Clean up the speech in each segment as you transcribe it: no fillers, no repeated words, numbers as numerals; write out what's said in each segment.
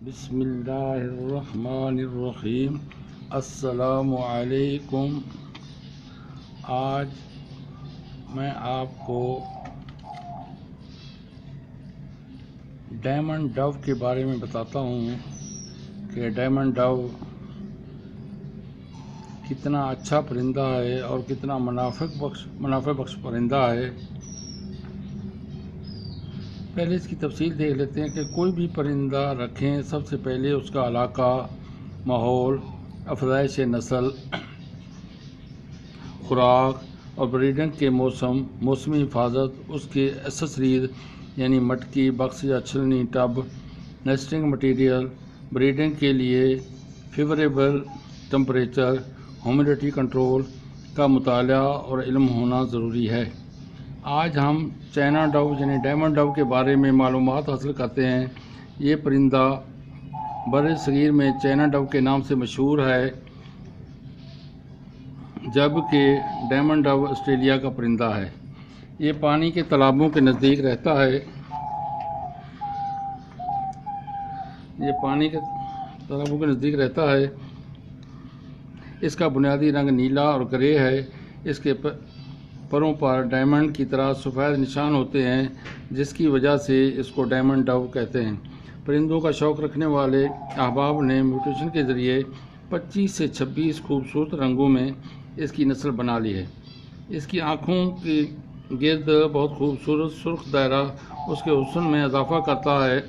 बिस्मिल्लाहिर्रहमानिर्रहीम। अस्सलामुअलैकुम। आज मैं आपको डायमंड डव के बारे में बताता हूँ कि डायमंड डव कितना अच्छा परिंदा है और कितना मुनाफे बख्श परिंदा है। पहले इसकी तफसील देख लेते हैं कि कोई भी परिंदा रखें, सबसे पहले उसका इलाका, माहौल, अफजाइश नस्ल, खुराक और ब्रीडिंग के मौसमी हिफाजत, उसके एसेसरीज यानी मटकी, बक्स या छिलनी, टब, नेस्टिंग मटेरियल, ब्रीडिंग के लिए फेवरेबल टेम्परेचर, ह्यूमिडिटी कंट्रोल का मुताला और इल्म होना ज़रूरी है। आज हम चाइना डव यानी डायमंड डव के बारे में मालूमात हासिल करते हैं। ये परिंदा बड़े सगीर में चाइना डव के नाम से मशहूर है, जबकि डायमंड डव ऑस्ट्रेलिया का परिंदा है। ये पानी के तालाबों के नज़दीक रहता है। इसका बुनियादी रंग नीला और ग्रे है। इसके परों पर डायमंड की तरह सफ़ेद निशान होते हैं, जिसकी वजह से इसको डायमंड डव कहते हैं। परिंदों का शौक़ रखने वाले अहबाब ने म्यूटेशन के ज़रिए 25 से 26 खूबसूरत रंगों में इसकी नस्ल बना ली है। इसकी आँखों के गिर्द बहुत खूबसूरत सुर्ख दायरा उसके हुस्न में इजाफा करता है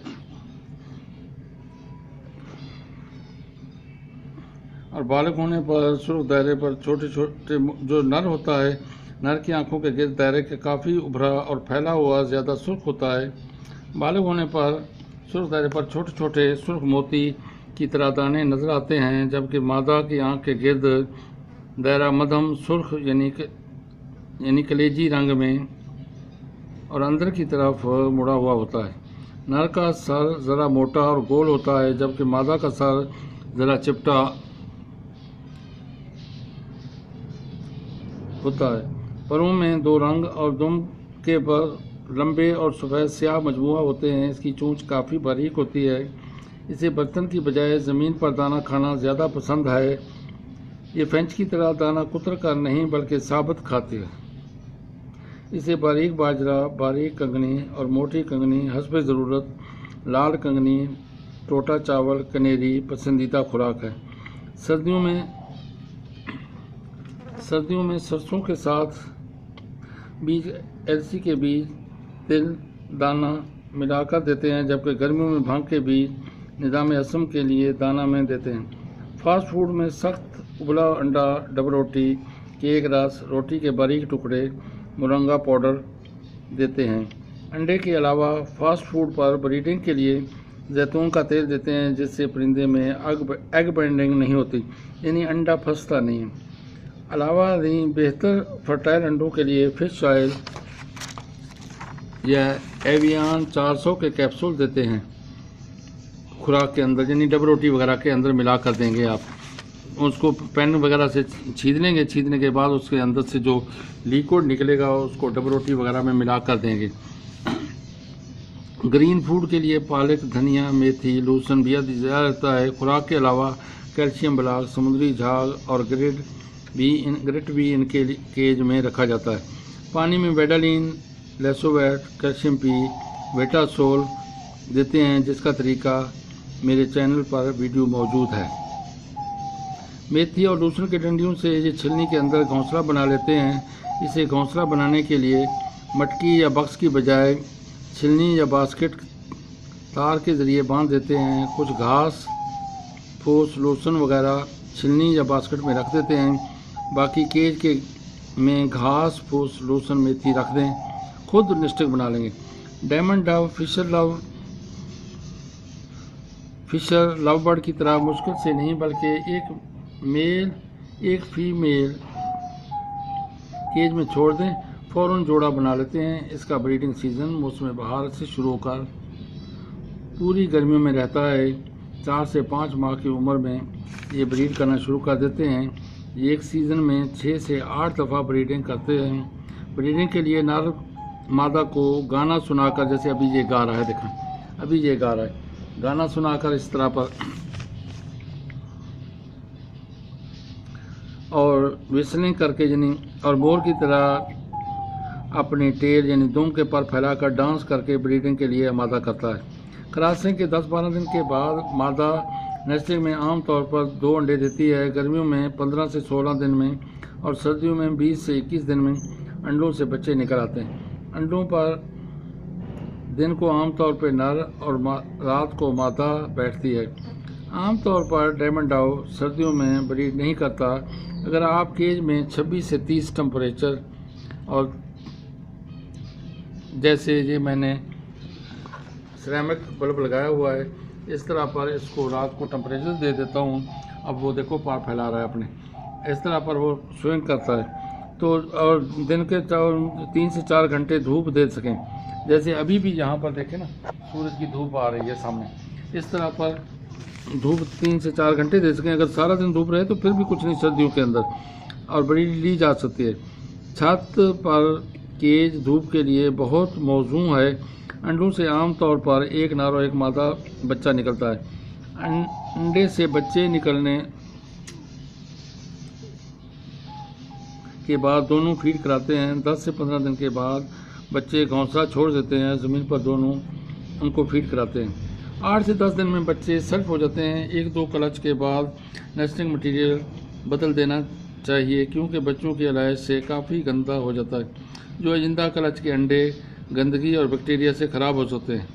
और बालिग होने पर सुर्ख दायरे पर छोटे छोटे जो नर होता है, नर की आंखों के गिर्द दायरे के काफ़ी उभरा और फैला हुआ ज़्यादा सुर्ख होता है। बालिग होने पर सुर्ख दायरे पर छोटे छोटे सुर्ख मोती की तरह दाने नज़र आते हैं, जबकि मादा की आंख के गिर्द दायरा मध्यम सुर्ख यानी कलेजी रंग में और अंदर की तरफ मुड़ा हुआ होता है। नर का सर ज़रा मोटा और गोल होता है, जबकि मादा का सर ज़रा चिपटा होता है। परों में दो रंग और दुम के पर लंबे और सफ़ेद स्याह मजमुआ होते हैं। इसकी चोंच काफ़ी बारीक होती है। इसे बर्तन की बजाय ज़मीन पर दाना खाना ज़्यादा पसंद है। ये फ्रेंच की तरह दाना कुतर कर नहीं बल्कि साबुत खाती है। इसे बारीक बाजरा, बारीक कंगनी और मोटी कंगनी, हस्ब ज़रूरत लाल कंगनी, टोटा चावल, कनेरी पसंदीदा खुराक है। सर्दियों में सरसों के साथ बीज, अलसी के बीज, तिल, दाना मिलाकर देते हैं, जबकि गर्मियों में भांग के बीज निज़ाम हज़म के लिए दाना में देते हैं। फास्ट फूड में सख्त उबला अंडा, डबल रोटी, केक रस, रोटी के बारीक टुकड़े, मुरंगा पाउडर देते हैं। अंडे के अलावा फास्ट फूड पर ब्रीडिंग के लिए जैतून का तेल देते हैं, जिससे परिंदे में एग बाइंडिंग नहीं होती, यानी अंडा फंसता नहीं है। अलावा बेहतर फर्टाइल अंडों के लिए फिश ऑयल या एवियन 400 के कैप्सूल देते हैं खुराक के अंदर, यानी डबल रोटी वगैरह के अंदर मिला कर देंगे। आप उसको पेन वगैरह से छीद लेंगे, छीदने के बाद उसके अंदर से जो लिक्विड निकलेगा उसको डबल रोटी वगैरह में मिला कर देंगे। ग्रीन फूड के लिए पालक, धनिया, मेथी, लहसुन भी दिया जाता है। खुराक के अलावा कैल्शियम ब्लॉक, समुद्री झाग और ग्रिट भी इनके केज में रखा जाता है। पानी में बेडालिन, लेसोवेट, कैल्शियम पी, बेटासोल देते हैं, जिसका तरीका मेरे चैनल पर वीडियो मौजूद है। मेथी और लहसुन के डंडियों से ये छिलनी के अंदर घोंसला बना लेते हैं। इसे घोंसला बनाने के लिए मटकी या बक्स की बजाय छिलनी या बास्केट तार के ज़रिए बांध देते हैं। कुछ घास फूस, लहसुन वगैरह छिलनी या बास्केट में रख देते हैं। बाकी केज में घास फूस, लहसुन, मेथी रख दें। खुद नेस्टिंग बना लेंगे। Diamond dove fisher love bird की तरह मुश्किल से नहीं बल्कि एक मेल एक फीमेल केज में छोड़ दें, फ़ौरन जोड़ा बना लेते हैं। इसका ब्रीडिंग सीज़न मौसम बहार से शुरू होकर पूरी गर्मियों में रहता है। 4 से 5 माह की उम्र में ये ब्रीड करना शुरू कर देते हैं। ये एक सीज़न में 6 से 8 दफ़ा ब्रीडिंग करते हैं। ब्रीडिंग के लिए नर मादा को गाना सुनाकर, जैसे अभी ये गा रहा है, देखें अभी ये गा रहा है, गाना सुनाकर इस तरह पर और विस्लिंग करके यानी और मोर की तरह अपनी टेल यानी दुम के पर फैलाकर डांस करके ब्रीडिंग के लिए आमादा करता है। क्रॉसिंग के 10-12 दिन के बाद मादा नेस्टिंग में आमतौर पर 2 अंडे देती है। गर्मियों में 15 से 16 दिन में और सर्दियों में 20 से 21 दिन में अंडों से बच्चे निकल आते हैं। अंडों पर दिन को आमतौर पर नर और रात को मादा बैठती है। आमतौर पर डायमंड डाउ सर्दियों में ब्रीड नहीं करता। अगर आप केज में 26 से 30 टेम्परेचर और जैसे ये मैंने सिरेमिक बल्ब लगाया हुआ है, इस तरह पर इसको रात को टेम्परेचर दे देता हूँ। अब वो देखो पार फैला रहा है अपने, इस तरह पर वो स्विंग करता है। तो और दिन के 3 से 4 घंटे धूप दे सकें, जैसे अभी भी यहाँ पर देखें ना, सूरज की धूप आ रही है सामने, इस तरह पर धूप 3 से 4 घंटे दे सकें। अगर सारा दिन धूप रहे तो फिर भी कुछ नहीं सर्दियों के अंदर, और बड़ी ली जा सकती है। छत पर केज धूप के लिए बहुत मौजूद है। अंडों से आमतौर पर एक नर और एक मादा बच्चा निकलता है। अंडे से बच्चे निकलने के बाद दोनों फीड कराते हैं। 10 से 15 दिन के बाद बच्चे घोंसला छोड़ देते हैं। ज़मीन पर दोनों उनको फीड कराते हैं। 8 से 10 दिन में बच्चे सेट हो जाते हैं। 1-2 क्लच के बाद नेस्टिंग मटेरियल बदल देना चाहिए, क्योंकि बच्चों की अलाइश से काफ़ी गंदा हो जाता है। जो जिंदा क्लच के अंडे गंदगी और बैक्टीरिया से ख़राब हो सकते हैं।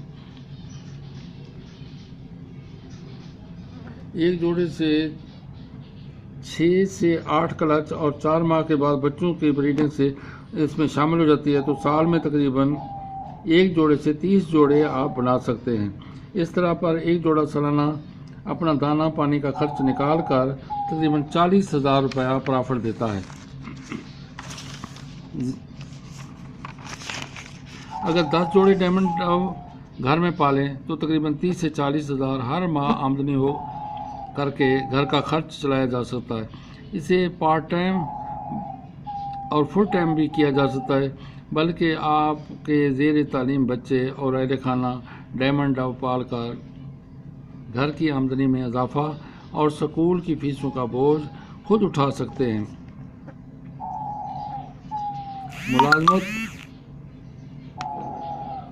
एक जोड़े से 6 से 8 क्लच और 4 माह के बाद बच्चों की ब्रीडिंग से इसमें शामिल हो जाती है, तो साल में तकरीबन 1 जोड़े से 30 जोड़े आप बना सकते हैं। इस तरह पर एक जोड़ा सालाना अपना दाना पानी का खर्च निकाल कर तकरीबन 40,000 रुपया प्रॉफिट देता है। अगर 10 जोड़े डायमंड घर में पालें तो तकरीबन 30 से 40,000 हर माह आमदनी हो करके घर का खर्च चलाया जा सकता है। इसे पार्ट टाइम और फुल टाइम भी किया जा सकता है, बल्कि आपके ज़ेर तालीम बच्चे और अहल खाना डायमंड डाउ पाल कर घर की आमदनी में इजाफा और स्कूल की फीसों का बोझ खुद उठा सकते हैं। मुलाजमत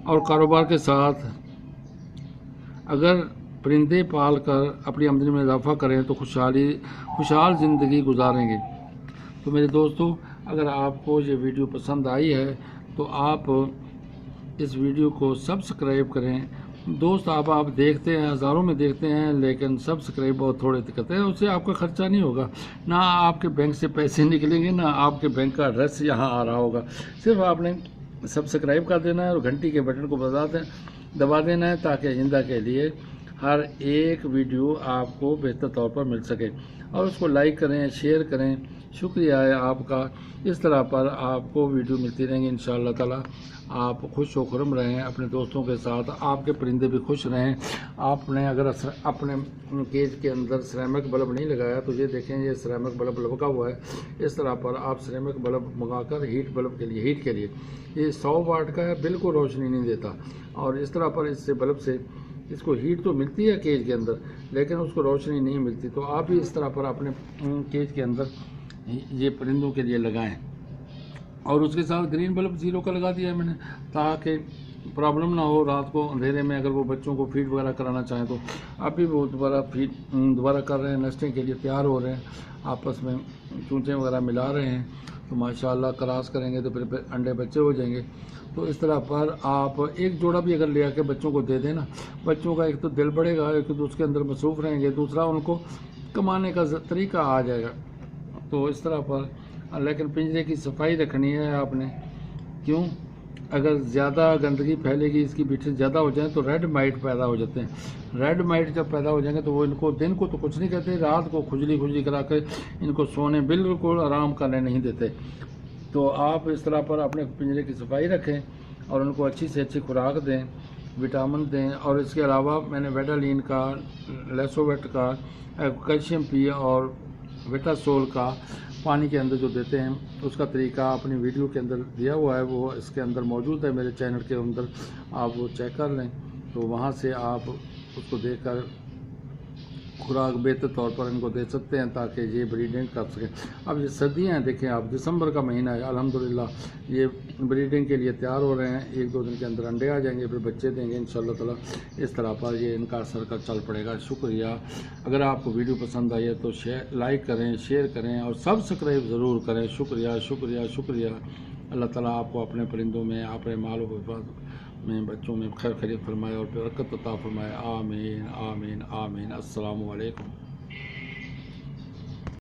और कारोबार के साथ अगर परिंदे पाल कर अपनी आमदनी में इजाफा करें तो खुशहाल ज़िंदगी गुजारेंगे। तो मेरे दोस्तों, अगर आपको ये वीडियो पसंद आई है तो आप इस वीडियो को सब्सक्राइब करें। दोस्त आप देखते हैं, हज़ारों में देखते हैं, लेकिन सब्सक्राइब बहुत थोड़े करते हैं। उससे आपका खर्चा नहीं होगा, ना आपके बैंक से पैसे निकलेंगे, ना आपके बैंक का एड्रेस यहाँ आ रहा होगा। सिर्फ आपने सब्सक्राइब कर देना है और घंटी के बटन को दबा देना है, ताकि आइंदा के लिए हर एक वीडियो आपको बेहतर तौर पर मिल सके। और उसको लाइक करें, शेयर करें। शुक्रिया है आपका। इस तरह पर आपको वीडियो मिलती रहेंगी इंशाअल्लाह ताला। आप खुश हो खुरम रहें अपने दोस्तों के साथ, आपके परिंदे भी खुश रहें। आपने अगर अपने केज के अंदर सिरेमिक बल्ब नहीं लगाया तो ये देखें, ये सिरेमिक बल्ब लगा हुआ है। इस तरह पर आप सिरेमिक बल्ब मंगाकर हीट के लिए ये 100 वाट का है, बिल्कुल रोशनी नहीं देता। और इस तरह पर इससे बल्ब से इसको हीट तो मिलती है केज के अंदर, लेकिन उसको रोशनी नहीं मिलती। तो आप भी इस तरह पर अपने केज के अंदर ये परिंदों के लिए लगाएं। और उसके साथ ग्रीन बल्ब 0 का लगा दिया है मैंने, ताकि प्रॉब्लम ना हो रात को अंधेरे में। अगर वो बच्चों को फीड वगैरह कराना चाहें तो अभी वो दोबारा कर रहे हैं, नेस्टिंग के लिए तैयार हो रहे हैं, आपस में चूंचे वगैरह मिला रहे हैं। तो माशाल्लाह क्रॉस करेंगे तो फिर अंडे बच्चे हो जाएंगे। तो इस तरह पर आप एक जोड़ा भी अगर ले आके बच्चों को दे देना, बच्चों का एक तो दिल बढ़ेगा, एक तो उसके अंदर मसरूफ़ रहेंगे, दूसरा उनको कमाने का तरीका आ जाएगा। तो इस तरह पर, लेकिन पिंजरे की सफाई रखनी है आपने। क्यों? अगर ज़्यादा गंदगी फैलेगी, इसकी बिठे ज़्यादा हो जाए तो रेड माइट पैदा हो जाते हैं। रेड माइट जब पैदा हो जाएंगे तो वो इनको दिन को तो कुछ नहीं कहते, रात को खुजली करा के इनको सोने बिल्कुल आराम करने नहीं देते। तो आप इस तरह पर अपने पिंजरे की सफाई रखें और उनको अच्छी से अच्छी खुराक दें, विटामिन दें। और इसके अलावा मैंने वेटालिन का, लेसोवेट का, कैल्शियम पी और वेटासोल का पानी के अंदर जो देते हैं उसका तरीका अपनी वीडियो के अंदर दिया हुआ है, वो इसके अंदर मौजूद है मेरे चैनल के अंदर, आप वो चेक कर लें। तो वहाँ से आप उसको देकर खुराक बेहतर तौर पर इनको दे सकते हैं ताकि ये ब्रीडिंग कर सकें। अब ये सर्दियाँ हैं, देखें आप, दिसंबर का महीना है, अल्हम्दुलिल्लाह ये ब्रीडिंग के लिए तैयार हो रहे हैं। 1-2 दिन के अंदर अंडे आ जाएंगे, फिर बच्चे देंगे इंशाअल्लाह ताला। इस तरह पर ये इनका सर्कल चल पड़ेगा। शुक्रिया। अगर आपको वीडियो पसंद आई है तो लाइक करें, शेयर करें और सब्सक्राइब ज़रूर करें। शुक्रिया शुक्रिया शुक्रिया। अल्लाह ताला आपको अपने परिंदों में, अपने मालों में, बच्चों में खैर खैरियत फरमाए और बरकत अता फरमाए। आमीन आमीन आमीन। अस्सलामु अलैकुम।